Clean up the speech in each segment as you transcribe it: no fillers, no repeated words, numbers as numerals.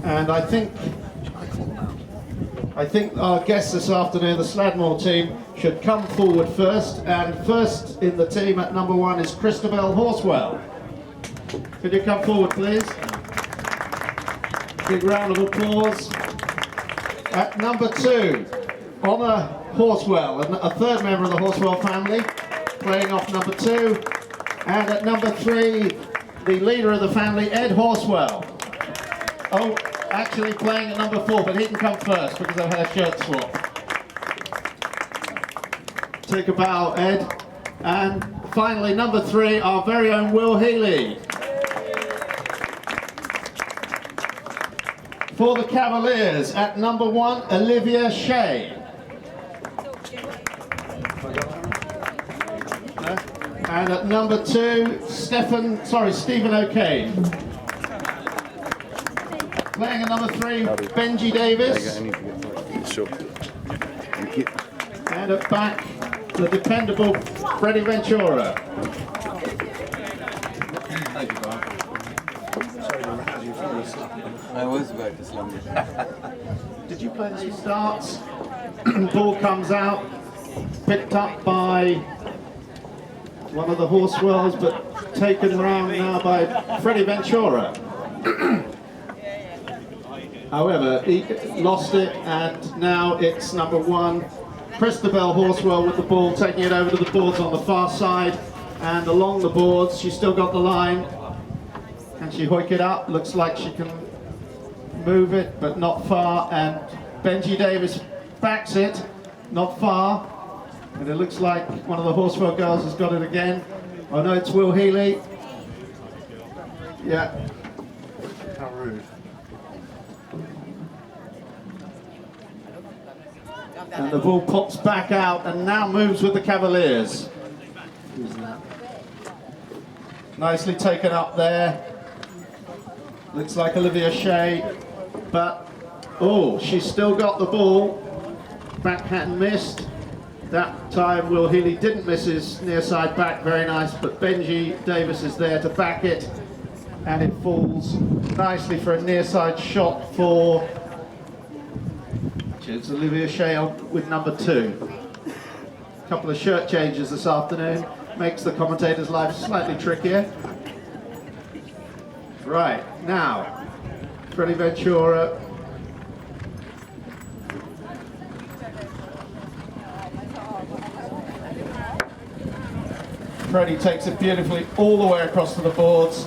And I think our guests this afternoon, the Sladmore team, should come forward first. And first in the team at number 1 is Christabel Horswell. Could you come forward, please? Big round of applause. At number 2, Honor Horswell, a third member of the Horswell family, playing off number 2. And at number 3, the leader of the family, Ed Horswell. Oh, actually playing at number 4, but he can come first because I've had a shirt swap. Take a bow, Ed. And finally, number 3, our very own Will Healy. For the Cavaliers, at number 1, Olivia Shea. And at number 2, Stephen O'Kane. Playing at number 3, Benji Davis. And at back, the dependable Freddie Ventura. I was about to slumber. Did you play this? He starts, ball comes out, picked up by one of the Horswells, but taken round now by Freddie Ventura. However, he lost it, and now it's number 1, Christabel Horswell with the ball, taking it over to the boards on the far side, and along the boards, she's still got the line. Can she hoik it up? Looks like she can move it, but not far, and Benji Davis backs it, not far, and it looks like one of the Horswell girls has got it again. Oh no, it's Will Healy. Yeah. How rude. And the ball pops back out and now moves with the Cavaliers. Nicely taken up there. Looks like Olivia Shea, but oh, she's still got the ball. Backhand missed. That time Will Healy didn't miss his near side back, very nice, but Benji Davis is there to back it, and it falls nicely for a near side shot for it's Olivia Shea with number 2. A couple of shirt changes this afternoon, makes the commentator's life slightly trickier. Right, now, Freddie Ventura. Freddie takes it beautifully all the way across to the boards,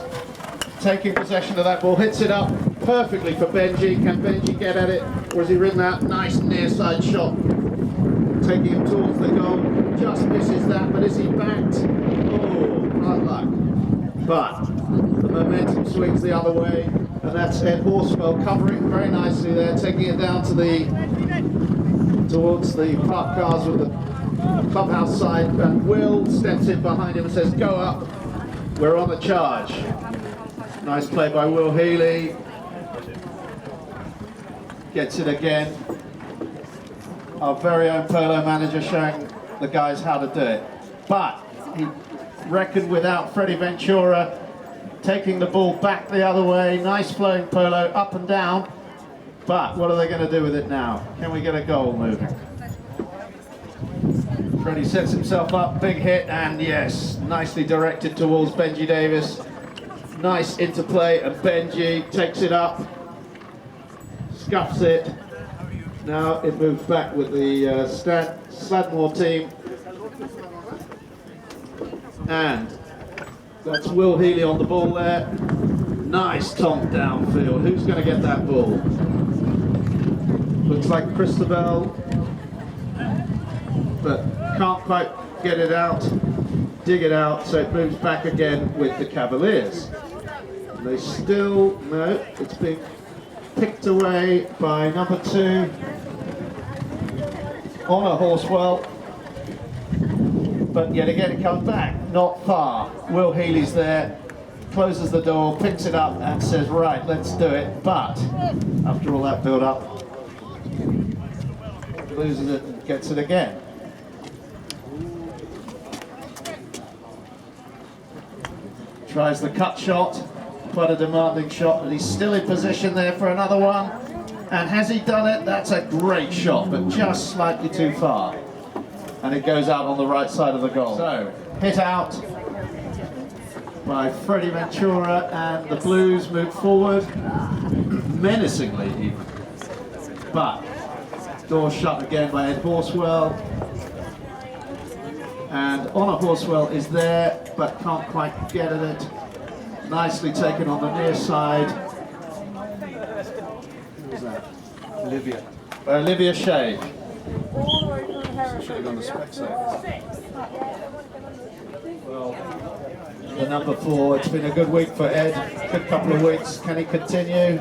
taking possession of that ball, hits it up perfectly for Benji. Can Benji get at it, or has he ridden out? Nice near side shot, taking him towards the goal, just misses that, but is he backed? Oh, hard luck. But the momentum swings the other way, and that's Ed Horswell covering very nicely there, taking it down to towards the park cars with the clubhouse side, and Will steps in behind him and says, go up, we're on the charge. Nice play by Will Healy. Gets it again. Our very own polo manager showing the guys how to do it. But he reckoned without Freddie Ventura, taking the ball back the other way. Nice flowing polo, up and down. But what are they going to do with it now? Can we get a goal moving? Freddie sets himself up, big hit, and yes, nicely directed towards Benji Davis. Nice interplay, and Benji takes it up, scuffs it. Now it moves back with the Sladmore team. And that's Will Healy on the ball there. Nice tomp downfield. Who's going to get that ball? Looks like Christabel, but can't quite get it out, dig it out, so it moves back again with the Cavaliers. And they still, no, it's been picked away by number 2, Honor Horswell. But yet again it comes back, not far. Will Healy's there, closes the door, picks it up and says, right, let's do it. But after all that build up, loses it and gets it again. Tries the cut shot, Quite a demanding shot, but he's still in position there for another one. And has he done it? That's a great shot, but just slightly too far. And it goes out on the right side of the goal. So, hit out by Freddie Ventura, and the Blues move forward, menacingly even. But, door shut again by Ed Horswell. And Honor Horswell is there, but can't quite get at it. Nicely taken on the near side. Who was that? Olivia Shea. Should have gone to Specsavers. Well, the number 4, it's been a good week for Ed. Good couple of weeks. Can he continue?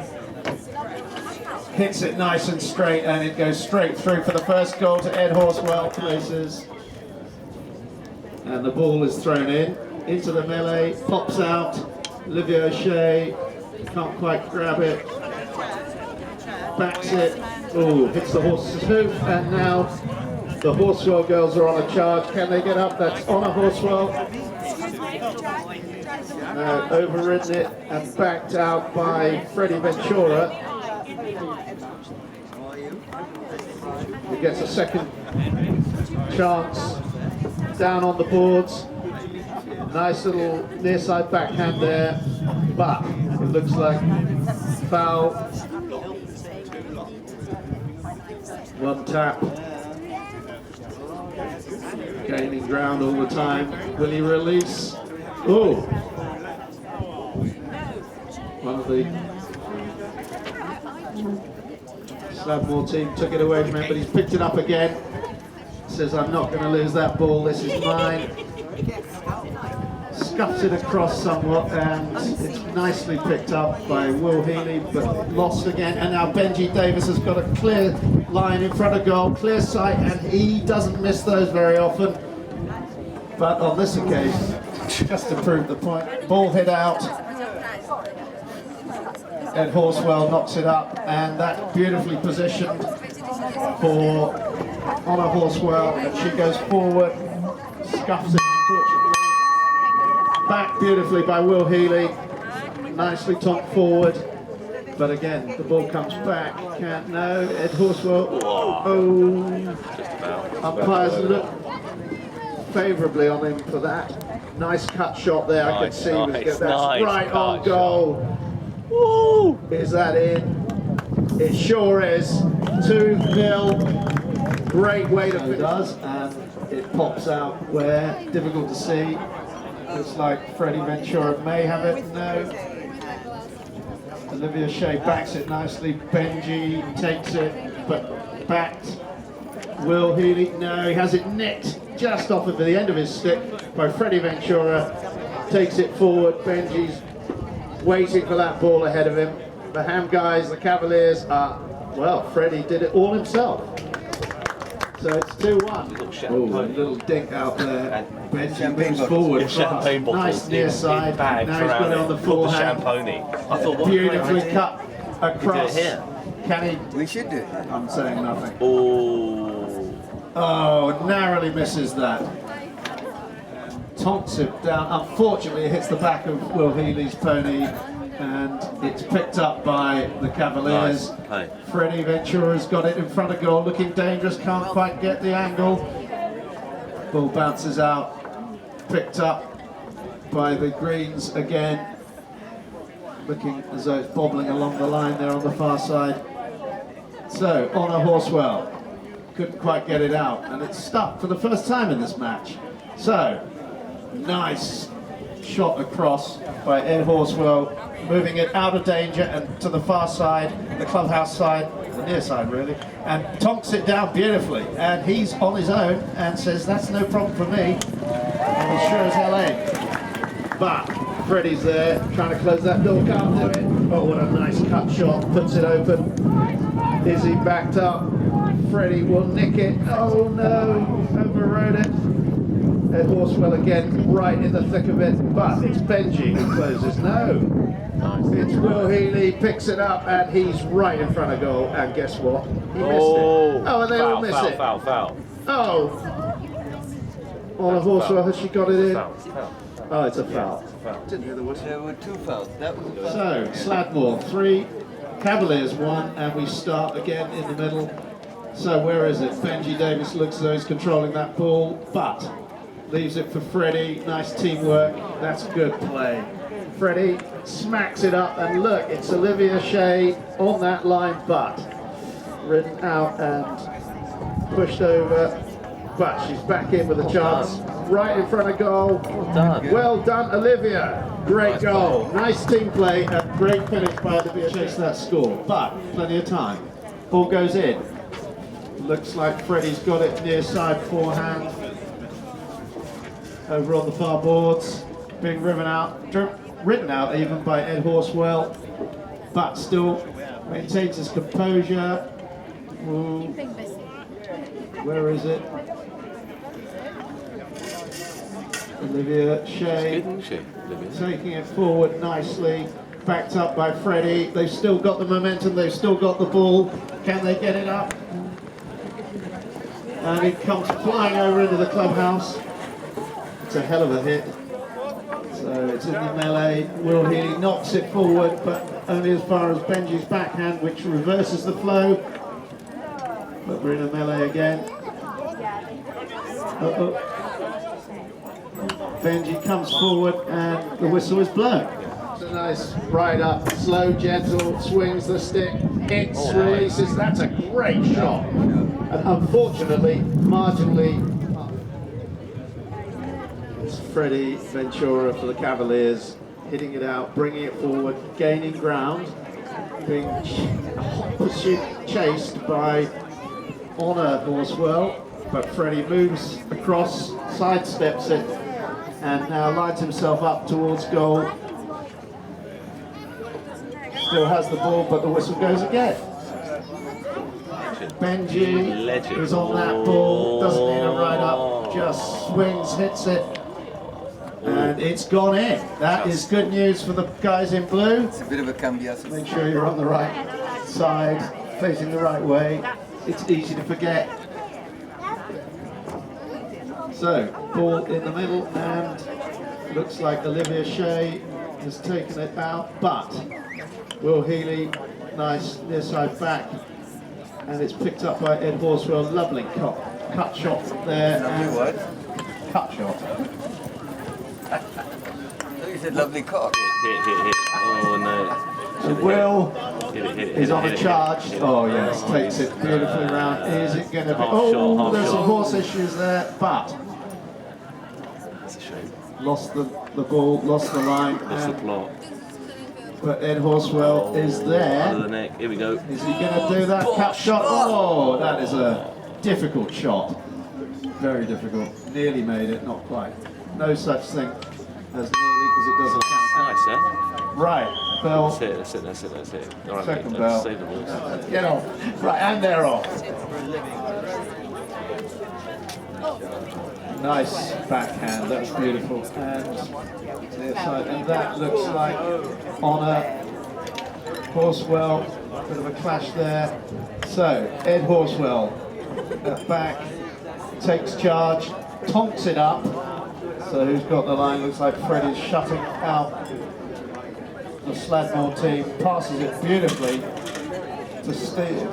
Hits it nice and straight, and it goes straight through for the first goal to Ed Horswell. Places. And the ball is thrown in, into the melee, pops out. Olivia O'Shea can't quite grab it. Backs it. Oh, hits the horse's hoof, and now the Horswell girls are on a charge. Can they get up? That's Honor Horswell. Overridden it and backed out by Freddie Ventura. He gets a second chance down on the boards. Nice little near side backhand there, but it looks like foul. One tap. Gaining ground all the time. Will he release? Oh! One of the Sladmore team took it away from him, but he's picked it up again. Says, I'm not going to lose that ball, this is mine. Scuffs it across somewhat, and it's nicely picked up by Will Healy, but lost again. And now Benji Davis has got a clear line in front of goal, clear sight, and he doesn't miss those very often. But on this occasion, just to prove the point, ball hit out. Ed Horswell knocks it up, and that beautifully positioned for Honor Horswell, and she goes forward, scuffs it unfortunately. Back beautifully by Will Healy, nicely topped forward, but again the ball comes back. Can't know. Ed Horswell. Oh, umpires look favourably on him for that. Nice cut shot there. I could see he was good. That's right on goal. Woo! Is that in? It sure is. 2-0. Great way to finish. It does, and it pops out where difficult to see. Looks like Freddie Ventura may have it. No. Olivia Shea backs it nicely. Benji takes it, but backed. Will Healy, no, he has it nicked just off of the end of his stick by Freddie Ventura. Takes it forward. Benji's waiting for that ball ahead of him. The Ham guys, the Cavaliers are, well, Freddie did it all himself. So it's 2-1. Oh, a little dink out there. Benji moves forward. Champagne bottle. Nice near side. Now he's got it on the forehand. I thought, what beautifully cut across. here? Can he? We should do it. I'm saying nothing. Oh, Narrowly misses that. Tonks it down. Unfortunately, it hits the back of Will Healy's pony, and it's picked up by the Cavaliers. Nice. Freddie Ventura's got it in front of goal, looking dangerous, can't quite get the angle. Ball bounces out, picked up by the Greens again. Looking as though it's bobbling along the line there on the far side. So, Honor Horswell couldn't quite get it out, and it's stuck for the first time in this match. So, nice shot across by Ed Horswell, moving it out of danger and to the far side, the clubhouse side, the near side really, and tonks it down beautifully. And he's on his own and says, that's no problem for me. And he sure as hell ain't. But Freddie's there, trying to close that door, can't do it. Oh, what a nice cut shot, puts it open. Is he backed up? Freddie will nick it. Oh no, overrode it. Ed Horswell again, right in the thick of it, but it's Benji who closes. No, it's Will Healy, picks it up, and he's right in front of goal. And guess what? He missed it. Oh, and they all miss it. Foul. Oh, Honor Horswell, has she got it in? Foul. Oh, it's a foul. There were 2 fouls. That was a foul. So, Sladmore 3, Cavaliers 1, and we start again in the middle. So where is it? Benji Davis looks as though he's controlling that ball, but leaves it for Freddie. Nice teamwork. That's good play. Freddie smacks it up, and look, it's Olivia Shea on that line, but ridden out and pushed over. But she's back in with a chance. Right in front of goal. Well done, Olivia. Great goal. Nice team play and great finish by Olivia. Chase that score, but plenty of time. Ball goes in. Looks like Freddie's got it near side forehand. Over on the far boards. Being ridden out even by Ed Horswell. But still maintains his composure. Ooh. Where is it? Olivia Shea taking it forward nicely, backed up by Freddie. They've still got the momentum, they've still got the ball. Can they get it up? And it comes flying over into the clubhouse. It's a hell of a hit. So it's in the melee. Will Healy knocks it forward, but only as far as Benji's backhand, which reverses the flow. But we're in a melee again. Benji comes forward and the whistle is blown. It's a nice ride up, slow, gentle, swings the stick, hits, releases. That's a great shot. And unfortunately, marginally, it's Freddie Ventura for the Cavaliers, hitting it out, bringing it forward, gaining ground, being chased by Honor Horswell, but Freddie moves across, sidesteps it, and now lines himself up towards goal. Still has the ball, but the whistle goes again. Benji is on that ball, doesn't need a ride up, just swings, hits it, and it's gone in. That is good news for the guys in blue. It's a bit of a cambiazo. Make sure you're on the right side, facing the right way. It's easy to forget. So, ball in the middle, and looks like Olivia Shea has taken it out, but Will Healy, nice near side back, and it's picked up by Ed Horswell. Lovely cut shot from there. Lovely what? Cut shot. You said lovely cock. Hit. Oh no. And Will is on a charge. Oh Yeah. yes, takes it beautifully round. Is it going to be? Oh, there's some horse issues there, but That's a shame. lost the ball, lost the line. That's the plot. But Ed Horswell is there. Under the neck. Here we go. Is he going to do that cut shot? Oh, that is a difficult shot. Very difficult. Nearly made it, not quite. No such thing as nearly, because it doesn't count. Nice, eh? Right, bell. That's it. All right, Second mate, bell. save the balls. Get off. Right, and they're off. Nice backhand, that's beautiful. And near side, and that looks like Honor Horswell. Bit of a clash there. So Ed Horswell at back takes charge, tonks it up. So who's got the line? Looks like Freddie's shutting out the Sladmore team. Passes it beautifully to Steve.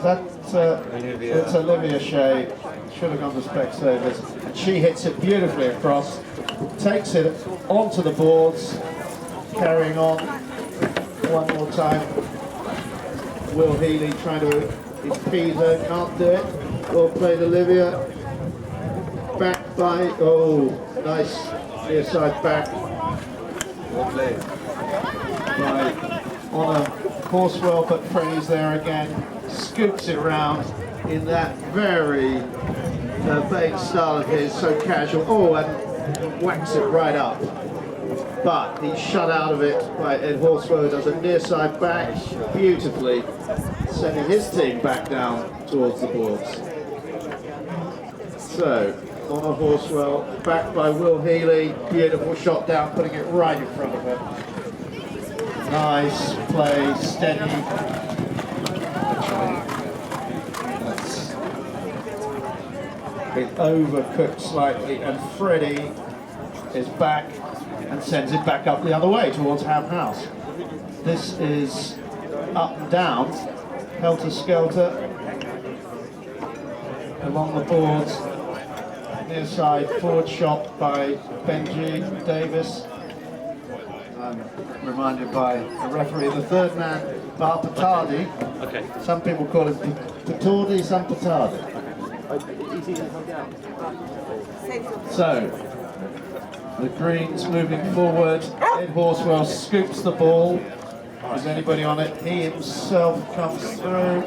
It's Olivia Shea. Should have gone to Specsavers. And she hits it beautifully across. Takes it onto the boards. Carrying on. One more time. Will Healy trying to impede her. Can't do it. Well played, Olivia. Back by, nice near side back. Well played. By Honor Horswell, but Freddie's there again. Scoops it round in that very urbane style of his, so casual. And whacks it right up. But he's shut out of it by Ed Horswell, who does a near side back beautifully, sending his team back down towards the boards. So, Honor Horswell, backed by Will Healy, beautiful shot down, putting it right in front of her. Nice play, steady. That's been overcooked slightly, and Freddie is back and sends it back up the other way towards Ham House. This is up and down, helter-skelter, along the boards, near side, forward shot by Benji Davis. I'm reminded by the referee, the third man, Bar Patardi. Okay. Some people call him Patardi, some Patardi. So, the green's moving forward. Ed Horswell scoops the ball. Is anybody on it? He himself comes through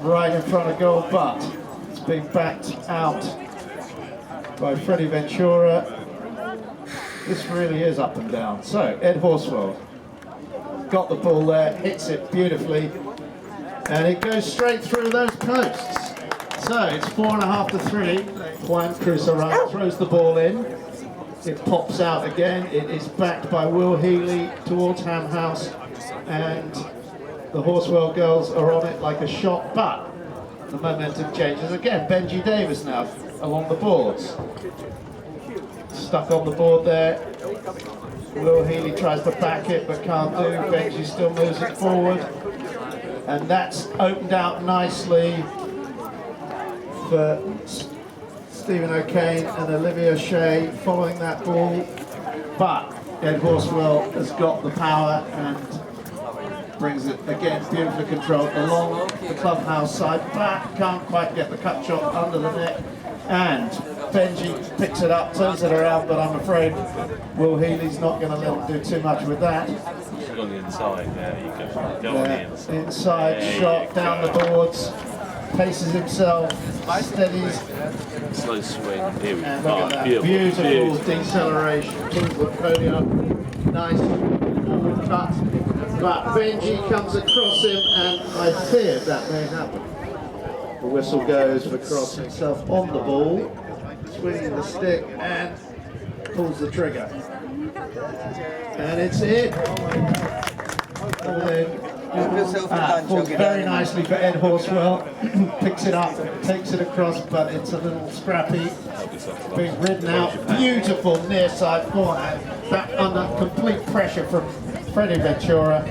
right in front of goal, but it's been backed out by Freddie Ventura. This really is up and down. So, Ed Horswell got the ball there, hits it beautifully, and it goes straight through those posts. So, it's 4.5 to 3. Juan Cruzaran throws the ball in. It pops out again. It is backed by Will Healy towards Ham House, and the Horswell girls are on it like a shot, but the momentum changes again. Benji Davis now along the boards. Stuck on the board there. Will Healy tries to back it but can't do. Benji still moves it forward. And that's opened out nicely for Stephen O'Kane and Olivia Shea following that ball. But Ed Horswell has got the power and brings it again beautifully controlled along the clubhouse side. Back, can't quite get the cut shot under the net. And Benji picks it up, turns it around, but I'm afraid Will Healy's not going to let him do too much with that. On the inside, there you go. Go on the inside. Inside shot down the boards, paces himself, steadies, Slow swing. Here we and go. look at that Beautiful. beautiful deceleration. Pulls the podium, nice cut. But Benji comes across him, and I fear that may happen. The whistle goes for Cross himself on the ball, swinging the stick and pulls the trigger. And it's in. Falls very nicely for Ed Horswell. Picks it up, takes it across, but it's a little scrappy. Being ridden out. Beautiful near side forehand. Back under complete pressure from Freddie Ventura.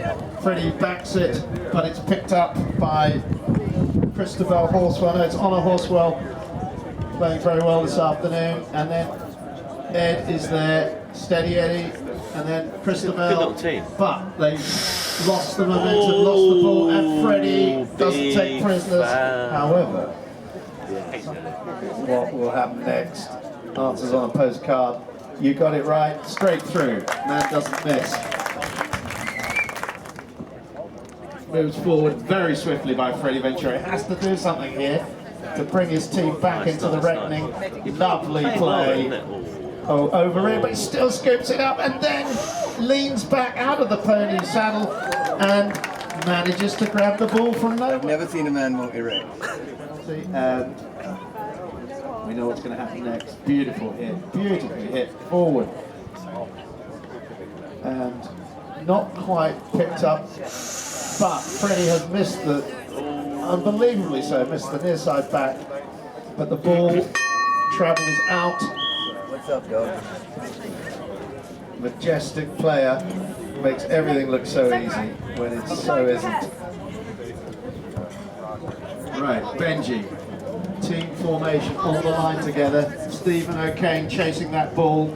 Freddie backs it, but it's picked up by Christabel Horswell. No, it's Honor Horswell playing very well this afternoon. And then Ed is there, steady Eddie, and then Christabel. But they've lost the momentum, lost the ball, and Freddie doesn't take prisoners. However, what will happen next? Answers on a postcard. You got it right, straight through. Man doesn't miss. Moves forward very swiftly by Freddie Ventura. He has to do something here to bring his team back into the reckoning. Lovely play. Oh, over it, but he still scoops it up and then leans back out of the pony saddle and manages to grab the ball from nowhere. Never seen a man more erect. And we know what's going to happen next. Beautiful beautifully hit forward. And not quite picked up. But Freddie has missed the, unbelievably so, missed the near side back. But the ball travels out. What's up, dog? Majestic player, makes everything look so easy when it so isn't. Right, Benji, team formation on the line together. Stephen O'Kane chasing that ball.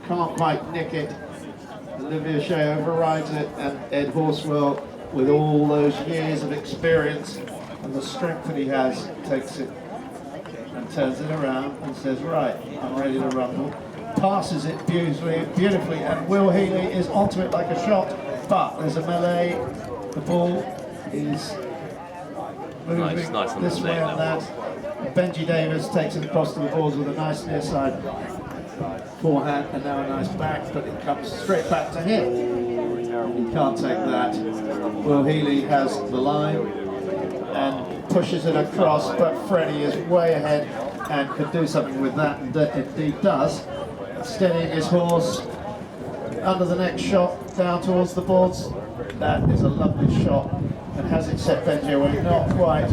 Can't quite nick it. Olivia Shea overrides it, and Ed Horswell, with all those years of experience and the strength that he has, takes it and turns it around and says, right, I'm ready to rumble. Passes it beautifully, and Will Healy is onto it like a shot, but there's a melee. The ball is moving this way and that. Benji Davis takes it across to the boards with a nice near side forehand and now a nice back, but it comes straight back to him. He can't take that. Will Healy has the line and pushes it across, but Freddie is way ahead and could do something with that, and indeed does. Steadying his horse under the next shot down towards the boards. That is a lovely shot, and has it set Benji away? Not quite,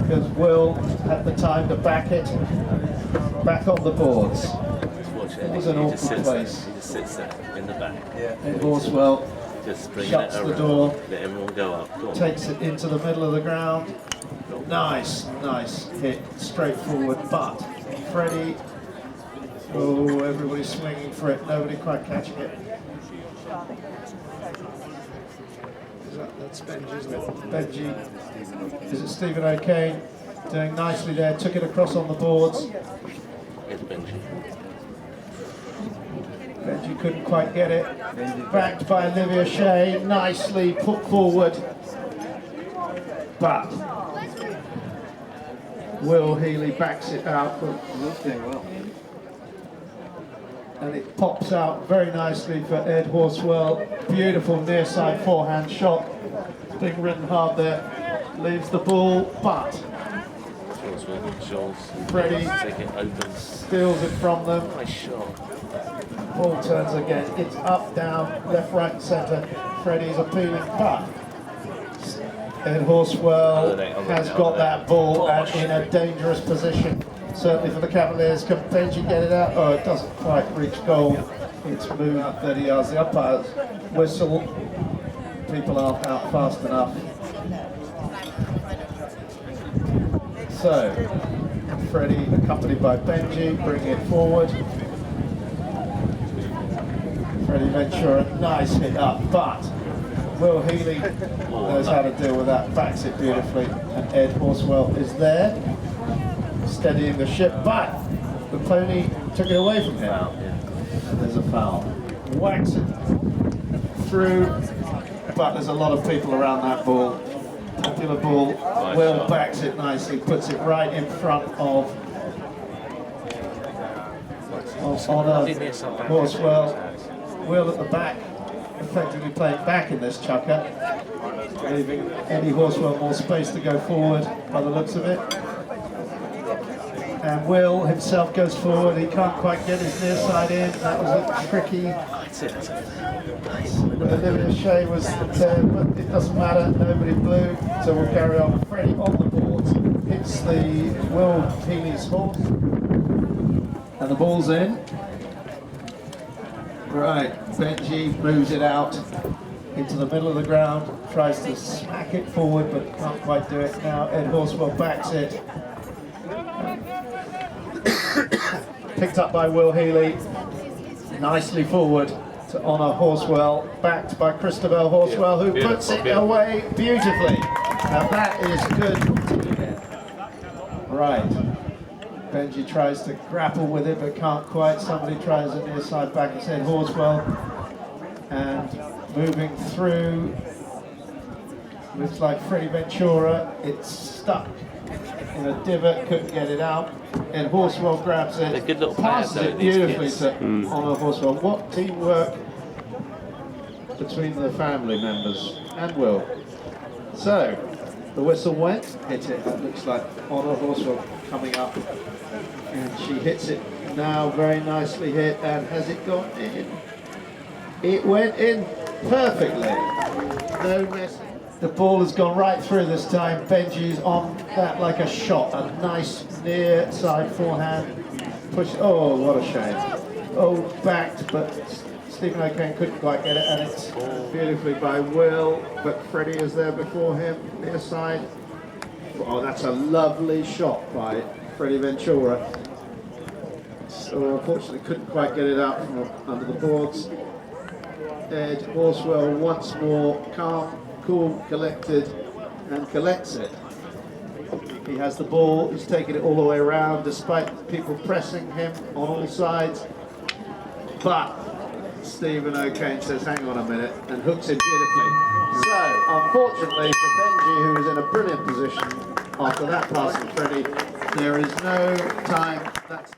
because Will had the time to back it back on the boards. It was an awkward place. He just sits there in the back. Yeah. Ed Horswell Just bringing shuts it the around. door, Let everyone go up. Go on. takes it into the middle of the ground. Nice hit, straightforward, but Freddie, oh, everybody's swinging for it, nobody quite catching it. That's Benji, isn't it? Benji, is it Stephen O'Kane? Doing nicely there, took it across on the boards. It's Benji. Benji couldn't quite get it. Backed by Olivia Shea, nicely put forward. But Will Healy backs it out. And it pops out very nicely for Ed Horswell. Beautiful near side forehand shot. Being ridden hard there. Leaves the ball, but Freddie Take it open. steals it from them. Nice shot. Ball turns again. It's up, down, left, right, and centre. Freddie's appealing, but Ed Horswell has got that ball and in a dangerous position. Certainly for the Cavaliers. Can Benji get it out? Oh, it doesn't quite reach goal. It's moved 30 yards. The umpires whistle. People aren't out fast enough. So, Freddie, accompanied by Benji, bring it forward. Freddie Ventura, nice hit up, but Will Healy knows how to deal with that, backs it beautifully, and Ed Horswell is there, steadying the ship, but the pony took it away from him. And there's a foul. Whacks it through, but there's a lot of people around that ball. Popular ball. Will backs it nicely, puts it right in front of Honor Horswell. Will at the back, effectively playing back in this chukker, leaving Eddie Horswell more space to go forward by the looks of it. And Will himself goes forward, he can't quite get his near side in, that was a tricky. Olivia Shea was there, but it doesn't matter, nobody blew, so we'll carry on. Freddie on the boards, hits the Will Healy's horse, and the ball's in. Right, Benji moves it out into the middle of the ground, tries to smack it forward, but can't quite do it now. Ed Horswell backs it. Picked up by Will Healy, nicely forward to Honor Horswell, backed by Christabel Horswell, who puts it away beautifully. Now that is good. Right, Benji tries to grapple with it, but can't quite. Somebody tries a near side back, it's Ed Horswell, and moving through, looks like Freddie Ventura, it's stuck in a divot, couldn't get it out. And Horswell grabs it, good little passes players, it though, these beautifully kids. to Honor Horswell. What teamwork between the family members and Will. So, the whistle went, hit it. It looks like Honor Horswell coming up. And she hits it now, very nicely hit. And has it gone in? It went in perfectly. No mess. The ball has gone right through this time. Benji's on that like a shot. A nice near side forehand. Push. Oh, what a shame. Oh, backed, but Stephen O'Kane couldn't quite get it. And it's beautifully by Will, but Freddie is there before him. Near side. Oh, that's a lovely shot by Freddie Ventura. So unfortunately couldn't quite get it out from under the boards. Ed Horswell once more calm, cool, collected, and collects it. He has the ball, he's taking it all the way around despite people pressing him on all sides. But Stephen O'Kane says, hang on a minute, and hooks it beautifully. So, unfortunately for Benji, who is in a brilliant position after that pass from Freddie, there is no time. That's